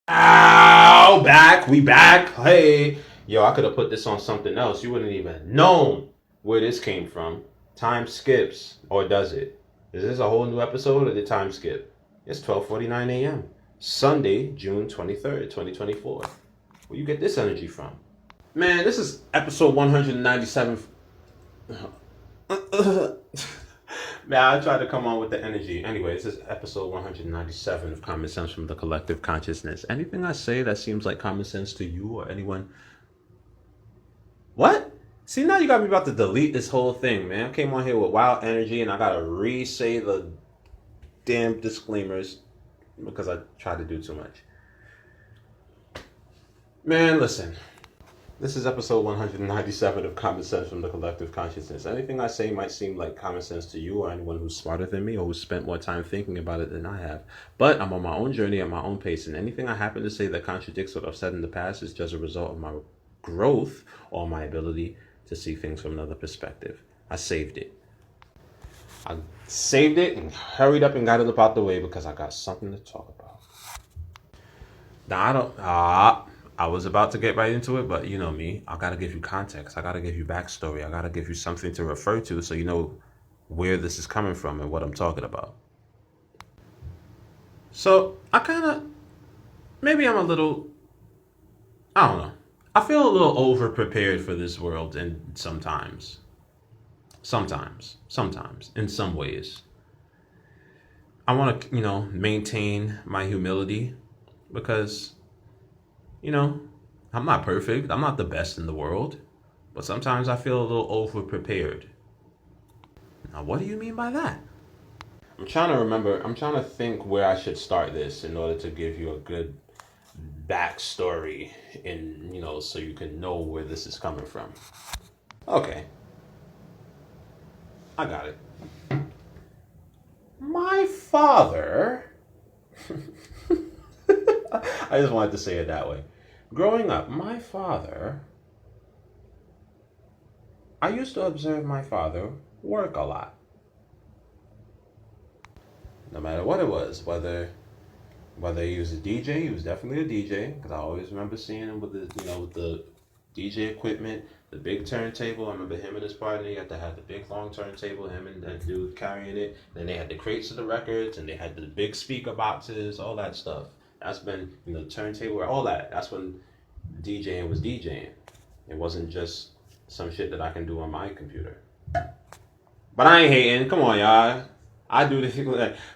Ow, back. We back. Hey. Yo, I could have put this on something else. You wouldn't even known where this came from. Time skips. Or does it? Is this a whole new episode or did time skip? It's 12:49 a.m. Sunday, June 23rd, 2024. Where you get this energy from? Man, this is episode 197. Man, I tried to come on with the energy. Anyway, this is episode 197 of Common Sense from the Collective Consciousness. Anything I say that seems like common sense to you or anyone? What? See, now you got me about to delete this whole thing, man. I came on here with wild energy and I gotta re-say the damn disclaimers because I tried to do too much. Man, listen. This is episode 197 of Common Sense from the Collective Consciousness. Anything I say might seem like common sense to you or anyone who's smarter than me or who's spent more time thinking about it than I have. But I'm on my own journey at my own pace, and anything I happen to say that contradicts what I've said in the past is just a result of my growth or my ability to see things from another perspective. I saved it. I saved it and hurried up and got it up out the way because I got something to talk about. Now, I was about to get right into it, but you know me. I gotta give you context. I gotta give you backstory. I gotta give you something to refer to so you know where this is coming from and what I'm talking about. So maybe I'm a little, I don't know. I feel a little over prepared for this world, and sometimes, in some ways. I want to, maintain my humility because I'm not perfect. I'm not the best in the world. But sometimes I feel a little over prepared. Now, what do you mean by that? I'm trying to remember. I'm trying to think where I should start this in order to give you a good backstory so you can know where this is coming from. Okay. I got it. My father. I just wanted to say it that way. Growing up, I used to observe my father work a lot. No matter what it was, whether he was a DJ, he was definitely a DJ, because I always remember seeing him with the DJ equipment, the big turntable. I remember him and his partner, they had to have the big long turntable, him and that dude carrying it. Then they had the crates of the records, and they had the big speaker boxes, all that stuff. That's been, turntable, all that. That's when DJing was DJing. It wasn't just some shit that I can do on my computer. But I ain't hating. Come on, y'all. I do this.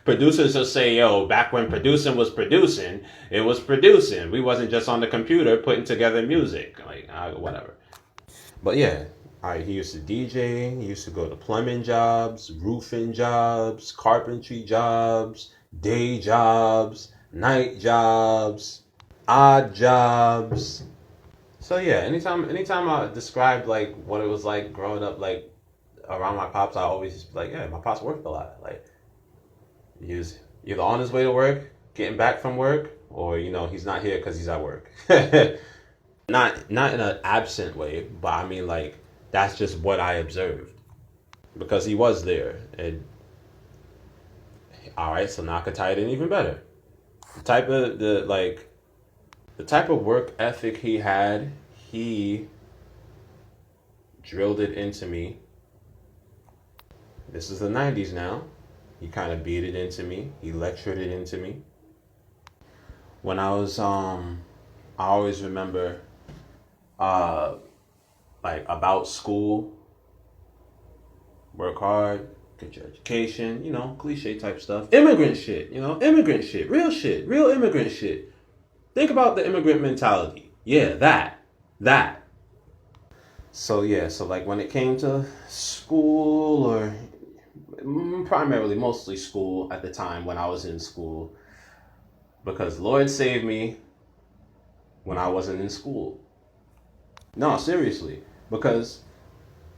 Producers will say, yo, back when producing was producing, it was producing. We wasn't just on the computer putting together music. Whatever. But yeah, he used to DJ. He used to go to plumbing jobs, roofing jobs, carpentry jobs, day jobs, night jobs, odd jobs. So yeah, anytime I described like what it was like growing up like around my pops, I always like, yeah, my pops worked a lot. Like he was either on his way to work, getting back from work, or he's not here because he's at work. Not in an absent way, but I mean like that's just what I observed because he was there. And all right, so now I could tie it in even better. The type of work ethic he had, he drilled it into me. This is the 90s now. He kind of beat it into me. He lectured it into me. When I was, I always remember, like about school, work hard, get your education, cliche type stuff. Immigrant shit, real immigrant shit. Think about the immigrant mentality. Yeah, that. So like when it came to school or primarily mostly school at the time when I was in school, because Lord saved me when I wasn't in school. No, seriously, because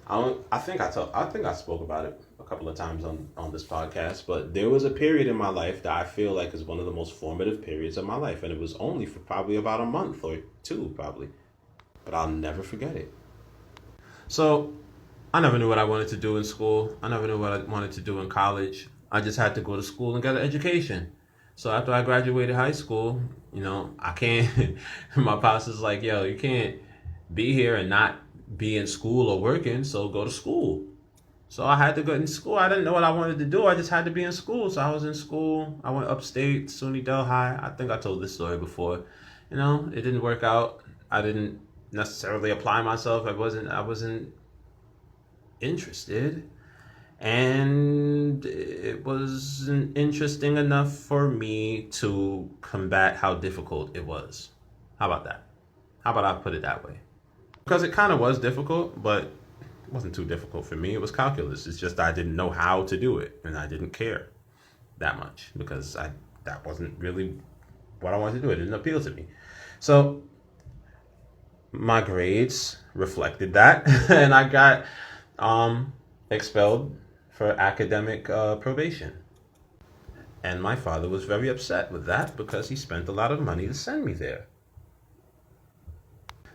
I think I spoke about it a couple of times on this podcast, but there was a period in my life that I feel like is one of the most formative periods of my life, and it was only for probably about a month or two, probably, but I'll never forget it. So I never knew what I wanted to do in school. I never knew what I wanted to do in college. I just had to go to school and get an education. So after I graduated high school, I can't. My pops is like, yo, you can't be here and not be in school or working, so go to school. So I had to go in school. I didn't know what I wanted to do. I just had to be in school. So I was in school. I went upstate, SUNY Delhi. I think I told this story before. It didn't work out. I didn't necessarily apply myself. I wasn't interested. And it wasn't interesting enough for me to combat how difficult it was. How about that? How about I put it that way? Because it kind of was difficult, but it wasn't too difficult for me. It was calculus. It's just I didn't know how to do it, and I didn't care that much because I that wasn't really what I wanted to do. It didn't appeal to me. So my grades reflected that, and I got expelled for academic probation. And my father was very upset with that because he spent a lot of money to send me there.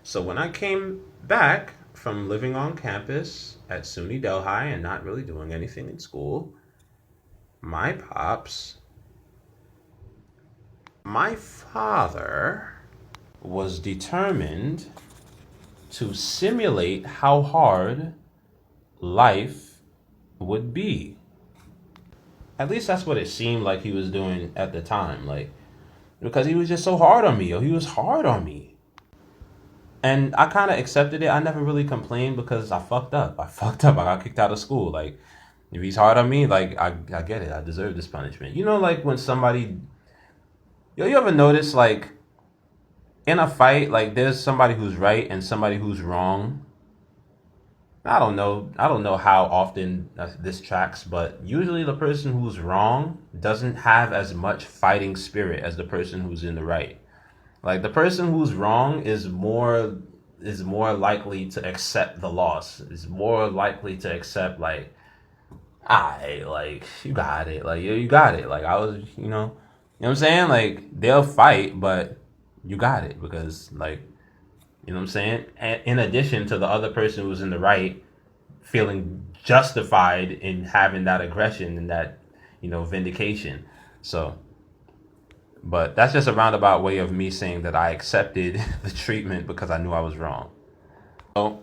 So when I came back from living on campus at SUNY Delhi and not really doing anything in school, my pops, my father was determined to simulate how hard life would be. At least that's what it seemed like he was doing at the time. Like, because he was just so hard on me, yo. He was hard on me. And I kind of accepted it. I never really complained because I fucked up. I fucked up. I got kicked out of school. Like, if he's hard on me, like, I get it. I deserve this punishment. Like when somebody, you ever notice, like, in a fight, like, there's somebody who's right and somebody who's wrong. I don't know. I don't know how often this tracks, but usually the person who's wrong doesn't have as much fighting spirit as the person who's in the right. Like the person who's wrong is more likely to accept the loss. Is more likely to accept like, like you got it. Like you got it. Like I was, you know what I'm saying? Like they'll fight, but you got it because like, you know what I'm saying? And in addition to the other person who's in the right feeling justified in having that aggression and that, vindication. So, but that's just a roundabout way of me saying that I accepted the treatment because I knew I was wrong. So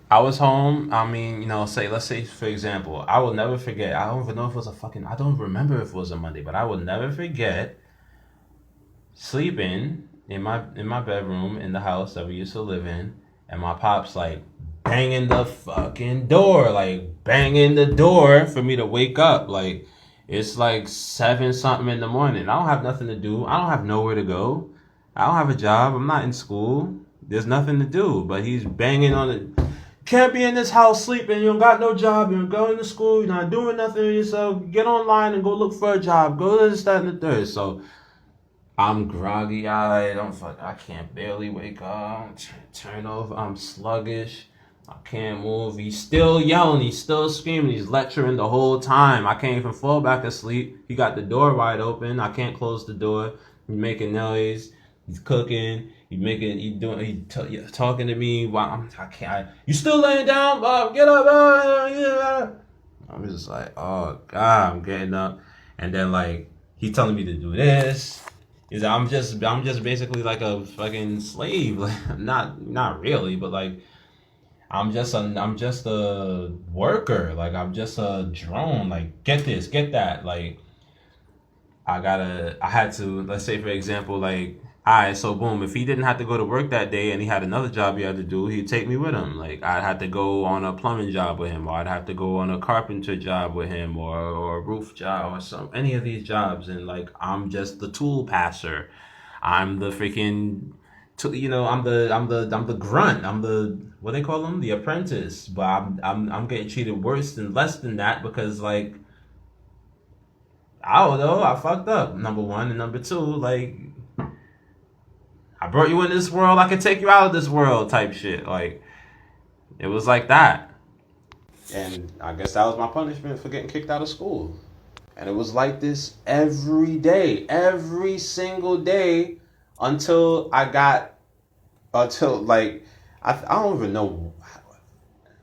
I was home. I mean, let's say for example, I will never forget. I don't even know if it was I don't remember if it was a Monday, but I will never forget sleeping in my bedroom in the house that we used to live in, and my pops like banging the fucking door, like banging the door for me to wake up. Like it's like 7 something in the morning. I don't have nothing to do. I don't have nowhere to go. I don't have a job. I'm not in school. There's nothing to do. But he's banging on it. Can't be in this house sleeping. You don't got no job. You're going to school. You're not doing nothing with yourself. Get online and go look for a job. Go to this, that, and the third. So I'm groggy eyed. I can't barely wake up. Turn over. I'm sluggish. I can't move. He's still yelling. He's still screaming. He's lecturing the whole time. I can't even fall back asleep. He got the door wide open. I can't close the door. He's making noise. He's cooking. He's talking to me while I can't. You still laying down? Get up. Yeah. I'm just like, oh God, I'm getting up. And then like, he's telling me to do this. He's like, I'm just basically like a fucking slave. Like, not really, but like, I'm just a worker. Like I'm just a drone. Like get this, get that. Like I had to, let's say for example, like, alright, so boom, if he didn't have to go to work that day and he had another job he had to do, he'd take me with him. Like I'd have to go on a plumbing job with him, or I'd have to go on a carpenter job with him, or a roof job, or any of these jobs, and like I'm just the tool passer. I'm the freaking I'm the grunt. I'm the, what they call them, the apprentice. But I'm getting treated worse than less than that because like I don't know, I fucked up. Number one, and number two, like I brought you into this world, I can take you out of this world type shit. Like it was like that. And I guess that was my punishment for getting kicked out of school. And it was like this every day, every single day until like, I don't even know.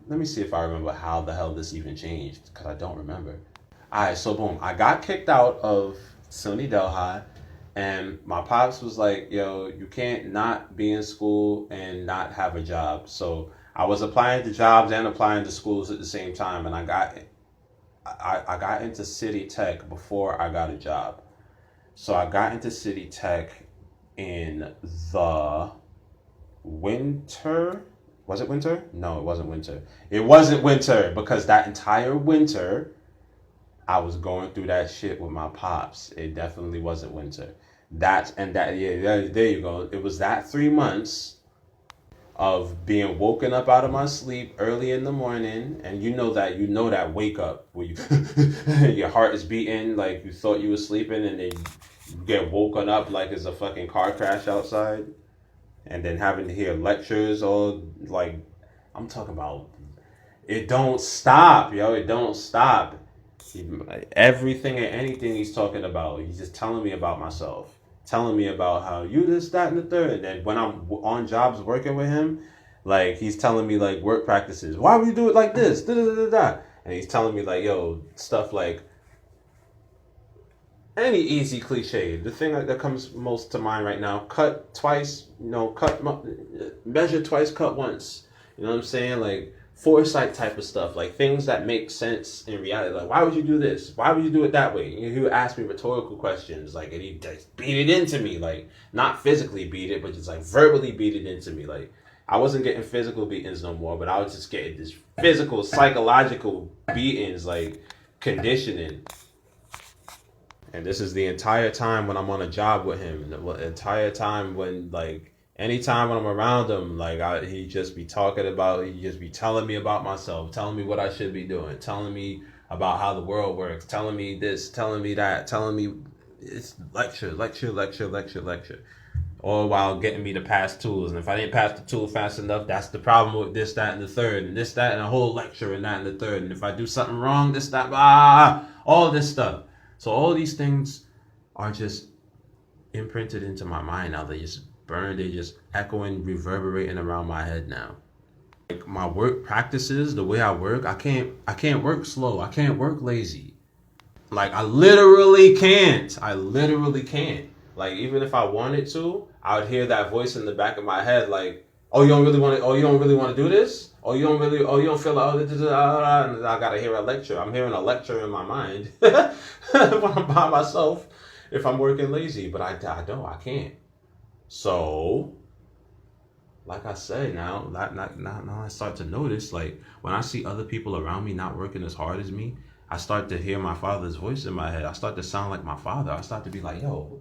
Let me see if I remember how the hell this even changed, because I don't remember. All right, so boom, I got kicked out of SUNY Delhi, and my pops was like, "Yo, you can't not be in school and not have a job." So I was applying to jobs and applying to schools at the same time, and I got into City Tech before I got a job. So I got into City Tech in the winter. Was it winter? No, it wasn't winter. It wasn't winter because that entire winter I was going through that shit with my pops. It definitely wasn't winter. Yeah, there you go. It was that 3 months of being woken up out of my sleep early in the morning, and you know that wake up where you your heart is beating like you thought you were sleeping, and then you get woken up like it's a fucking car crash outside, and then having to hear lectures all like I'm talking about. It don't stop, yo. It don't stop. Everything and anything he's talking about, he's just telling me about myself, telling me about how you this, that, and the third. And then when I'm on jobs working with him, like he's telling me like work practices. Why would you do it like this? Da, da, da, da, da. And he's telling me like, yo, stuff like any easy cliche. The thing that comes most to mind right now: cut twice, measure twice, cut once. You know what I'm saying? Like foresight type of stuff, like things that make sense in reality. Like, why would you do this? Why would you do it that way? He would ask me rhetorical questions, like, and he just beat it into me, like not physically beat it, but just like verbally beat it into me. Like I wasn't getting physical beatings no more, but I was just getting this physical, psychological beatings, like conditioning. And this is the entire time when I'm on a job with him. The entire time when, like, anytime when I'm around him, like, he just be he just be telling me about myself, telling me what I should be doing, telling me about how the world works, telling me this, telling me that, telling me it's lecture, lecture, lecture, lecture, lecture. All while getting me to pass tools. And if I didn't pass the tool fast enough, that's the problem with this, that, and the third. And this, that, and a whole lecture and that and the third. And if I do something wrong, this, that, all this stuff. So all these things are just imprinted into my mind now. They just burn, they just echoing, reverberating around my head now. Like my work practices, the way I work, I can't work slow. I can't work lazy. Like I literally can't. I literally can't. Like even if I wanted to, I would hear that voice in the back of my head, like, "Oh, you don't really want to. Oh, you don't really want to do this. Oh, you don't really. Oh, you don't feel like. Oh, and I gotta hear a lecture. I'm hearing a lecture in my mind when I'm by myself. If I'm working lazy, but I don't. I can't. So, like I said, now I start to notice, like when I see other people around me not working as hard as me, I start to hear my father's voice in my head. I start to sound like my father. I start to be like, yo,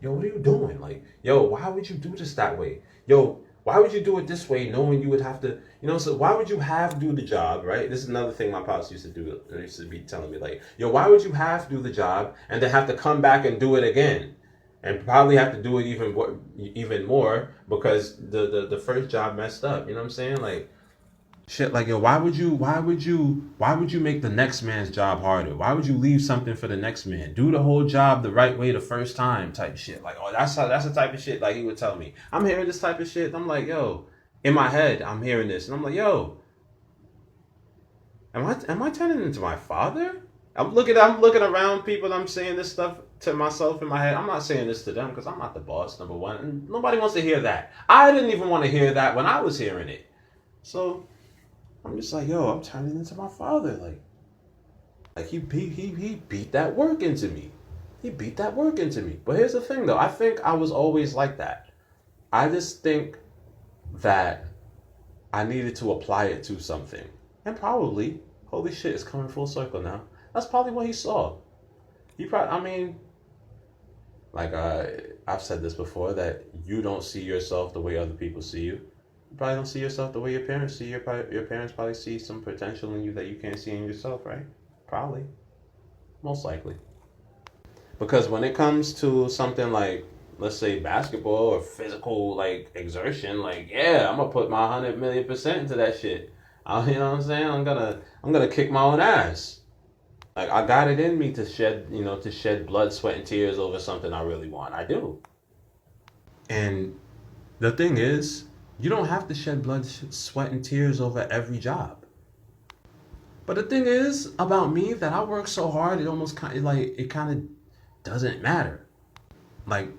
what are you doing? Like, yo, why would you do this that way? Yo, why would you do it this way knowing you would have to, so why would you have to do the job, right? This is another thing my pops used to do. They used to be telling me, like, yo, why would you have to do the job and then have to come back and do it again? And probably have to do it even more because the first job messed up. You know what I'm saying? Like, shit, like, yo, why would you make the next man's job harder? Why would you leave something for the next man? Do the whole job the right way the first time, type shit. Like, oh, that's the type of shit. Like he would tell me, I'm hearing this type of shit. And I'm like, yo, in my head, I'm hearing this, and I'm like, yo, am I turning into my father? I'm looking around people. I'm saying this stuff to myself in my head. I'm not saying this to them because I'm not the boss, number one, and nobody wants to hear that. I didn't even want to hear that when I was hearing it. So I'm just like, yo, I'm turning into my father. Like he beat that work into me. He beat that work into me. But here's the thing, though. I think I was always like that. I just think that I needed to apply it to something, and probably, holy shit, it's coming full circle now. That's probably what he saw. I mean, like I've said this before, that you don't see yourself the way other people see you. You probably don't see yourself the way your parents see you. Your parents probably see some potential in you that you can't see in yourself, right? Probably. Most likely. Because when it comes to something like, let's say, basketball or physical, like, exertion, like, yeah, I'm going to put my 100,000,000% into that shit. You know what I'm saying? I'm gonna kick my own ass. Like, I got it in me to shed blood, sweat, and tears over something I really want. I do. And the thing is, you don't have to shed blood, sweat, and tears over every job. But the thing is about me that I work so hard, it almost kind of doesn't matter. Like,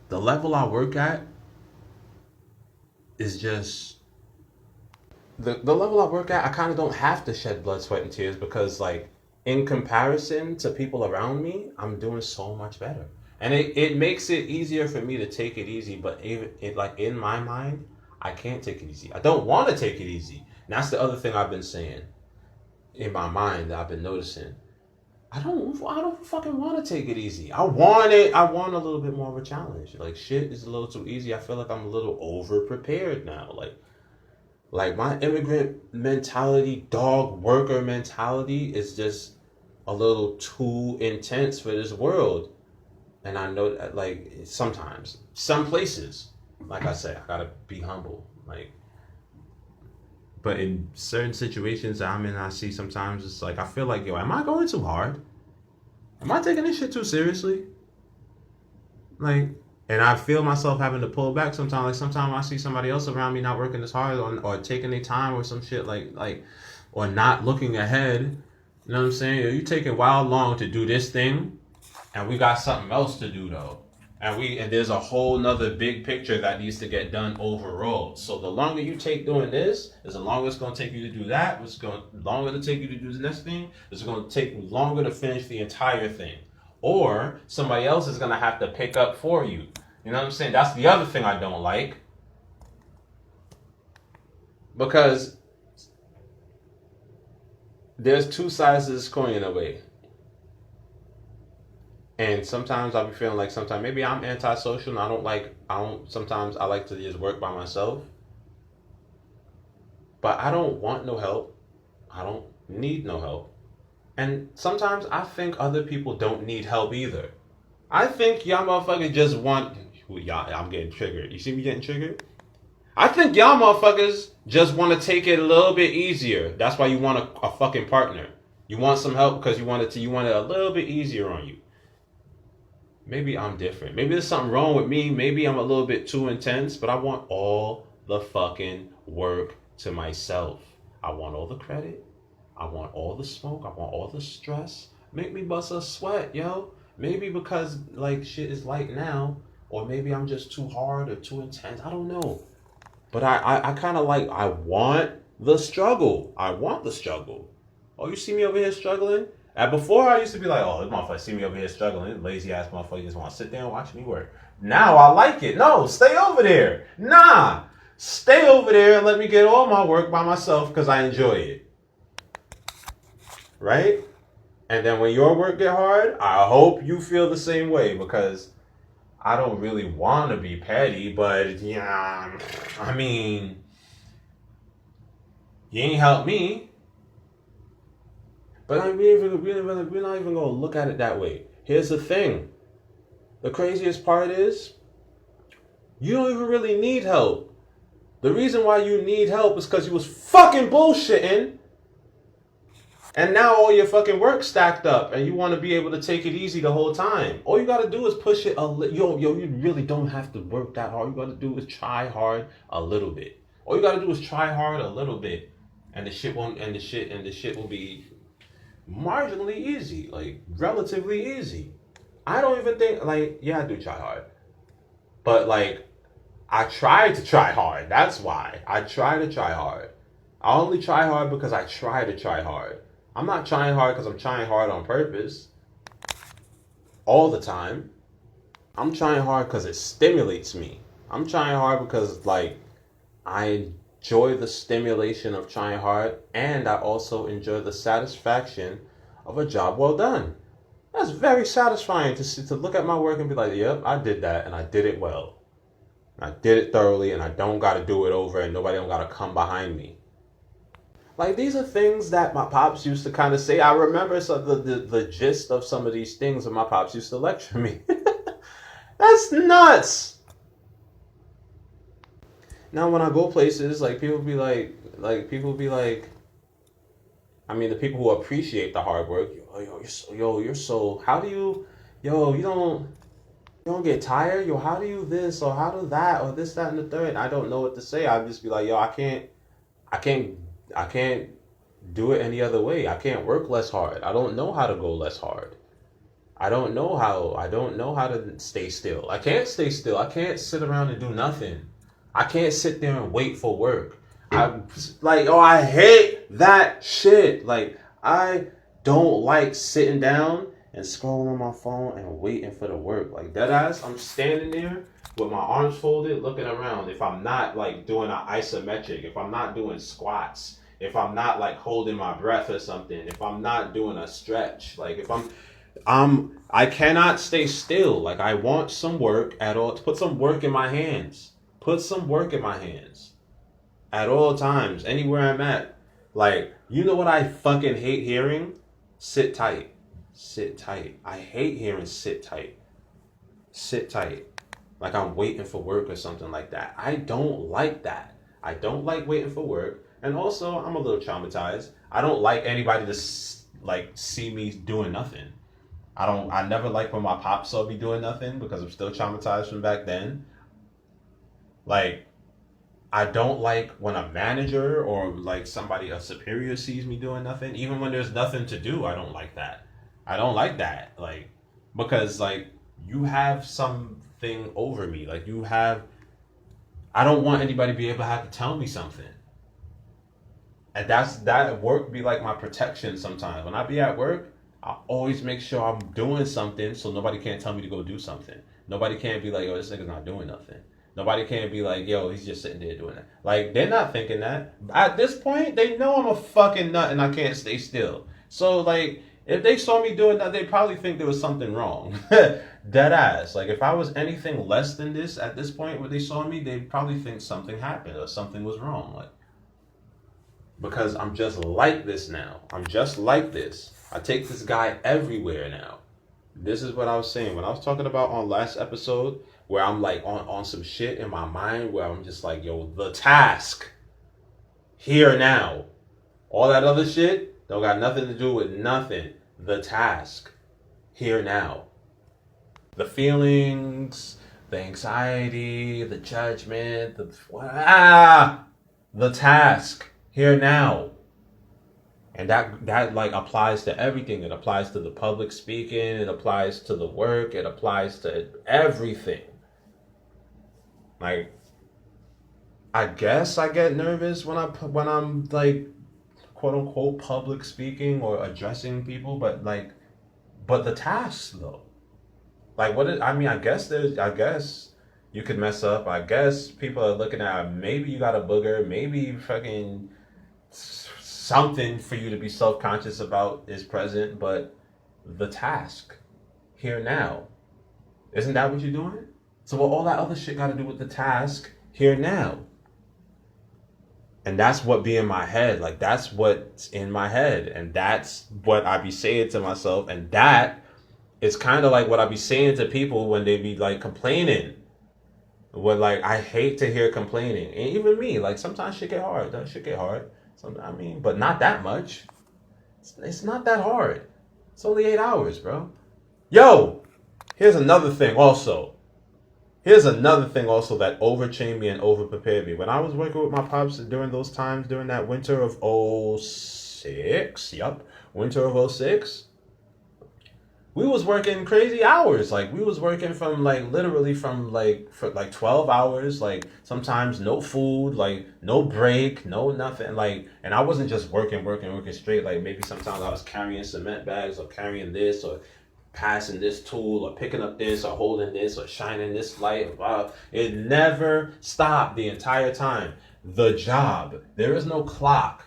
the level I work at is just the level I work at. I kind of don't have to shed blood, sweat, and tears because, like, in comparison to people around me, I'm doing so much better. And it makes it easier for me to take it easy, but like in my mind, I can't take it easy. I don't want to take it easy. And that's the other thing I've been saying in my mind that I've been noticing. I don't fucking want to take it easy. I want it. I want a little bit more of a challenge. Like, shit is a little too easy. I feel like I'm a little over prepared now. Like my immigrant mentality, dog worker mentality is just a little too intense for this world. And I know that, like, sometimes, some places, like I said, I gotta be humble. Like, but in certain situations I'm in, I see sometimes it's like I feel like, yo, am I going too hard? Am I taking this shit too seriously? Like, and I feel myself having to pull back sometimes. Like, sometimes I see somebody else around me not working as hard or taking their time or some shit like, or not looking ahead. You know what I'm saying? You taking wild long to do this thing, and we got something else to do though. And there's a whole nother big picture that needs to get done overall. So the longer you take doing this, is the longer it's gonna take you to do that. It's going longer to take you to do the next thing. It's gonna take longer to finish the entire thing. Or somebody else is gonna have to pick up for you. You know what I'm saying? That's the other thing I don't like. Because there's two sides to this coin in a way. And sometimes I'll be feeling like sometimes maybe I'm antisocial and sometimes I like to just work by myself. But I don't want no help. I don't need no help. And sometimes I think other people don't need help either. I think y'all motherfuckers just want, y'all, I'm getting triggered. You see me getting triggered? I think y'all motherfuckers just want to take it a little bit easier. That's why you want a fucking partner. You want some help because you want it a little bit easier on you. Maybe I'm different. Maybe there's something wrong with me. Maybe I'm a little bit too intense, but I want all the fucking work to myself. I want all the credit. I want all the smoke. I want all the stress. Make me bust a sweat, yo. Maybe because, like, shit is light now, or maybe I'm just too hard or too intense. I don't know. But I kind of like, I want the struggle. I want the struggle. Oh, you see me over here struggling? And before I used to be like, oh, this motherfucker see me over here struggling. Lazy ass motherfucker just want to sit there and watch me work. Now I like it. No, stay over there. Nah, stay over there and let me get all my work by myself because I enjoy it. Right? And then when your work get hard, I hope you feel the same way because I don't really want to be petty, but yeah, I mean, you ain't helped me. But we're not even going to look at it that way. Here's the thing. The craziest part is, you don't even really need help. The reason why you need help is because you was fucking bullshitting. And now all your fucking work stacked up and you want to be able to take it easy the whole time. All you got to do is push it you really don't have to work that hard. You got to do is try hard a little bit. All you got to do is try hard a little bit. And the shit will be marginally easy, like relatively easy. I don't even think, like, yeah, I do try hard, but like, I try to try hard. That's why I try to try hard. I only try hard because I try to try hard. I'm not trying hard because I'm trying hard on purpose all the time. I'm trying hard because it stimulates me. I'm trying hard because, like, I enjoy the stimulation of trying hard, and I also enjoy the satisfaction of a job well done. That's very satisfying to look at my work and be like, yep, I did that, and I did it well. I did it thoroughly, and I don't got to do it over, and nobody don't got to come behind me. Like, these are things that my pops used to kind of say. I remember the gist of some of these things that my pops used to lecture me. That's nuts. Now, when I go places, like, people be like, I mean, the people who appreciate the hard work, you're so, how do you, you don't get tired? How do you this, or how do that, or this, that, and the third? I don't know what to say. I just be like, I can't do it any other way. I can't work less hard. I don't know how to go less hard. I don't know how to stay still. I can't stay still. I can't sit around and do nothing. I can't sit there and wait for work. I like, oh, I hate that shit. Like, I don't like sitting down and scrolling on my phone and waiting for the work. Like, dead ass, I'm standing there with my arms folded, looking around. If I'm not like doing an isometric, if I'm not doing squats, if I'm not like holding my breath or something, if I'm not doing a stretch, like if I cannot stay still. Like, I want some work at all. Put some work in my hands. Put some work in my hands at all times, anywhere I'm at. Like, you know what I fucking hate hearing? Sit tight. Sit tight. I hate hearing sit tight. Sit tight. Like I'm waiting for work or something like that. I don't like that. I don't like waiting for work. And also, I'm a little traumatized. I don't like anybody to like see me doing nothing. I never like when my pops saw me doing nothing because I'm still traumatized from back then. Like, I don't like when a manager or like somebody, a superior sees me doing nothing. Even when there's nothing to do, I don't like that. I don't like that. Like, because like you have something over me. Like you have, I don't want anybody to be able to have to tell me something. And that work be like my protection sometimes. When I be at work, I always make sure I'm doing something so nobody can't tell me to go do something. Nobody can't be like, yo, this nigga's not doing nothing. Nobody can't be like, yo, he's just sitting there doing that. Like, they're not thinking that. At this point, they know I'm a fucking nut and I can't stay still. So, like, if they saw me doing that, they probably think there was something wrong. Dead ass. Like, if I was anything less than this at this point when they saw me, they'd probably think something happened or something was wrong. Like, because I'm just like this now. I'm just like this. I take this guy everywhere now. This is what I was saying when I was talking about on last episode, where I'm like on some shit in my mind where I'm just like, yo, the task here now. All that other shit don't got nothing to do with nothing. The task here now. The feelings, the anxiety, the judgment, the task here now. And that like applies to everything. It applies to the public speaking. It applies to the work. It applies to everything. Like, I guess I get nervous when I'm like, quote unquote, public speaking or addressing people. But the tasks though, like I mean, I guess you could mess up. I guess people are looking at maybe you got a booger, maybe fucking something for you to be self-conscious about is present, but the task here now, isn't that what you're doing? So what all that other shit got to do with the task here now? And that's what be in my head. Like, that's what's in my head, and that's what I be saying to myself, and that is kind of like what I be saying to people when they be like complaining. What, like, I hate to hear complaining, and even me, like, sometimes shit get hard. That shit get hard. I mean, but not that much. It's not that hard. It's only 8 hours, bro. Yo, here's another thing also. That overtrained me and overprepared me. When I was working with my pops during those times, during that winter of '06, winter of '06, we was working crazy hours. Like, we was working from like literally from like for like 12 hours, like sometimes no food, like no break, no nothing. Like, and I wasn't just working straight. Like, maybe sometimes I was carrying cement bags or carrying this or passing this tool or picking up this or holding this or shining this light. Wow. It never stopped the entire time. The job. There is no clock.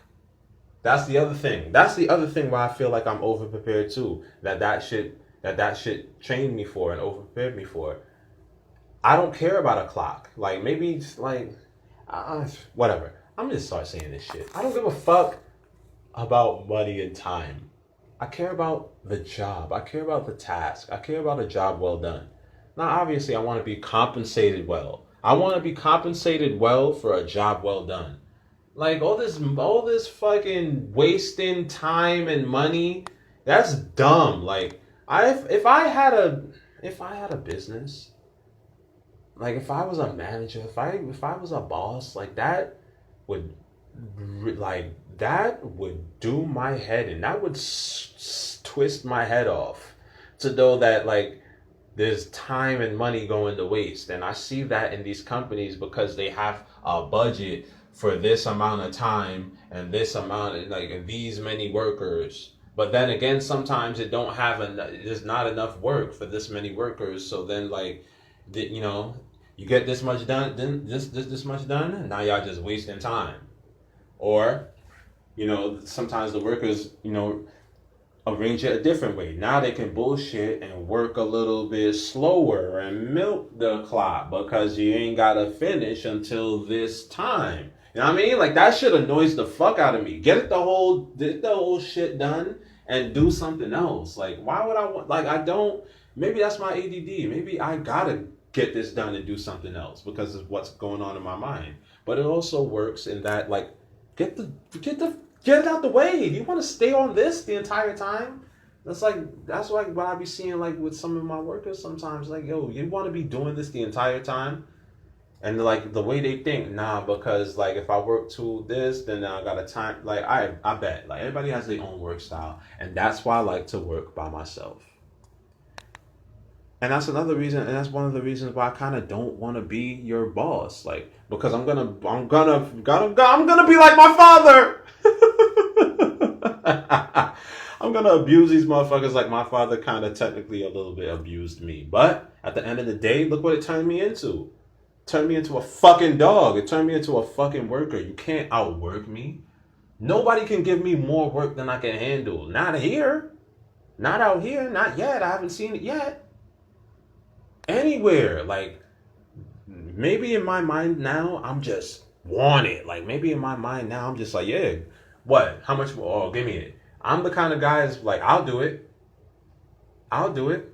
That's the other thing. That's the other thing why I feel like I'm overprepared too. That shit trained me for and overprepared me for. I don't care about a clock. Like, maybe it's like, whatever. I'm gonna start saying this shit. I don't give a fuck about money and time. I care about the job. I care about the task. I care about a job well done. Now, obviously, I want to be compensated well. I want to be compensated well for a job well done. Like, all this fucking wasting time and money, that's dumb. Like, if I had a business, like if I was a manager, if I was a boss, like that would that would do my head and that would twist my head off to know that like there's time and money going to waste. And I see that in these companies because they have a budget for this amount of time and this amount of like these many workers. But then again, sometimes it don't have there's not enough work for this many workers. So then like, you know, you get this much done, then this much done, and now y'all just wasting time. Or, you know, sometimes the workers, you know, arrange it a different way. Now they can bullshit and work a little bit slower and milk the clock because you ain't gotta finish until this time. You know what I mean? Like that shit annoys the fuck out of me. Get the whole shit done and do something else. Like why would I want? Like I don't. Maybe that's my ADD. Maybe I gotta get this done and do something else because of what's going on in my mind. But it also works in that like get it out the way. Do you want to stay on this the entire time? That's like what I be seeing like with some of my workers sometimes. Like, yo, you want to be doing this the entire time? And like the way they think, nah, because like if I work to this, then I got a time. Like I bet like everybody has their own work style, and that's why I like to work by myself. And that's another reason, and that's one of the reasons why I kind of don't want to be your boss, like because I'm gonna be like my father. I'm gonna abuse these motherfuckers like my father kind of technically a little bit abused me. But at the end of the day, look what it turned me into. It turned me into a fucking dog. It turned me into a fucking worker. You can't outwork me. Nobody can give me more work than I can handle. Not here. Not out here. Not yet. I haven't seen it yet. Anywhere. Like, maybe in my mind now, I'm just want it. Like, maybe in my mind now, I'm just like, yeah, what? How much more? Oh, give me it. I'm the kind of guy that's like, I'll do it. I'll do it.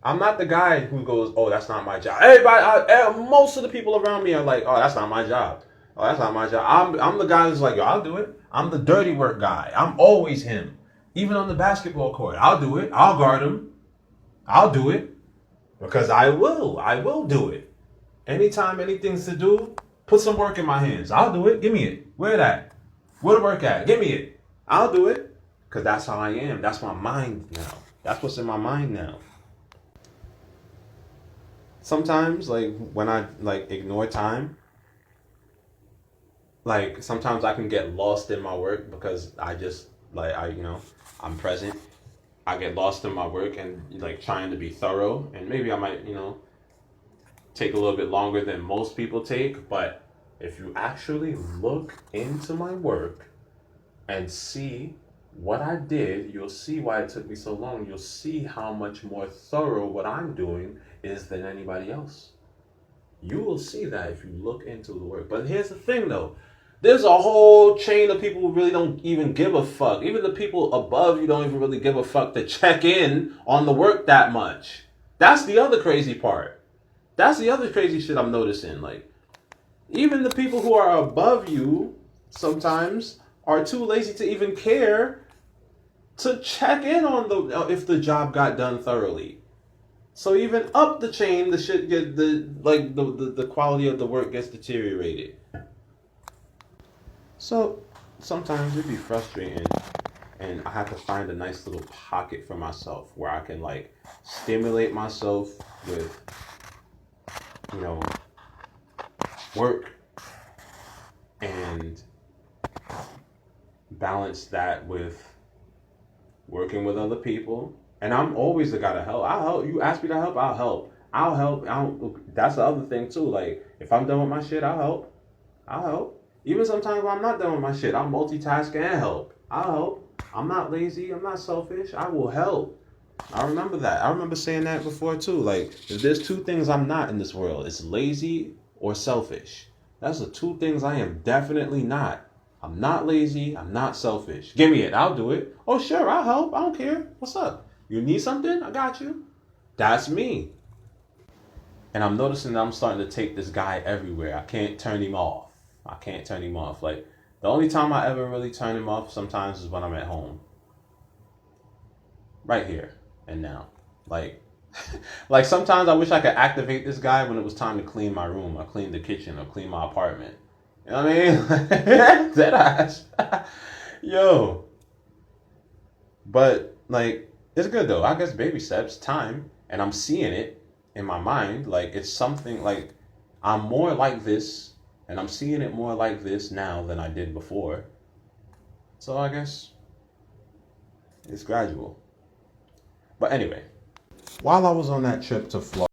I'm not the guy who goes, oh, that's not my job. Everybody, most of the people around me are like, oh, that's not my job. Oh, that's not my job. I'm the guy who's like, yo, I'll do it. I'm the dirty work guy. I'm always him. Even on the basketball court, I'll do it. I'll guard him. I'll do it. Because I will do it. Anytime anything's to do, put some work in my hands. I'll do it. Give me it. Where that? Where the work at? Give me it. I'll do it. Because that's how I am. That's my mind now. That's what's in my mind now. Sometimes, like, when I, like, ignore time, like, sometimes I can get lost in my work because I just, like, I'm present. I get lost in my work and, like, trying to be thorough. And maybe I might, take a little bit longer than most people take. But if you actually look into my work and see what I did, you'll see why it took me so long. You'll see how much more thorough what I'm doing is than anybody else. You will see that if you look into the work. But here's the thing though. There's a whole chain of people who really don't even give a fuck. Even the people above you don't even really give a fuck to check in on the work that much. That's the other crazy part. That's the other crazy shit I'm noticing. Like, even the people who are above you sometimes are too lazy to even care to check in on if the job got done thoroughly. So even up the chain, the shit get the quality of the work gets deteriorated. So sometimes it'd be frustrating, and I have to find a nice little pocket for myself where I can like stimulate myself with, work and balance that with working with other people. And I'm always the guy to help. I'll help. You ask me to help, I'll help. I'll help. That's the other thing too. Like, if I'm done with my shit, I'll help. I'll help. Even sometimes when I'm not done with my shit, I'll multitask and help. I'll help. I'm not lazy. I'm not selfish. I will help. I remember that. I remember saying that before too. Like, if there's two things I'm not in this world, it's lazy or selfish. That's the two things I am definitely not. I'm not lazy. I'm not selfish. Give me it. I'll do it. Oh, sure. I'll help. I don't care. What's up? You need something? I got you. That's me. And I'm noticing that I'm starting to take this guy everywhere. I can't turn him off. Like, the only time I ever really turn him off sometimes is when I'm at home. Right here and now. Like, like sometimes I wish I could activate this guy when it was time to clean my room or clean the kitchen or clean my apartment. You know what I mean? Dead ass. Yo. But, like, It's good though. I guess baby steps, time, and I'm seeing it in my mind. Like it's something like I'm more like this, and I'm seeing it more like this now than I did before. So I guess it's gradual. But anyway, while I was on that trip to Florida.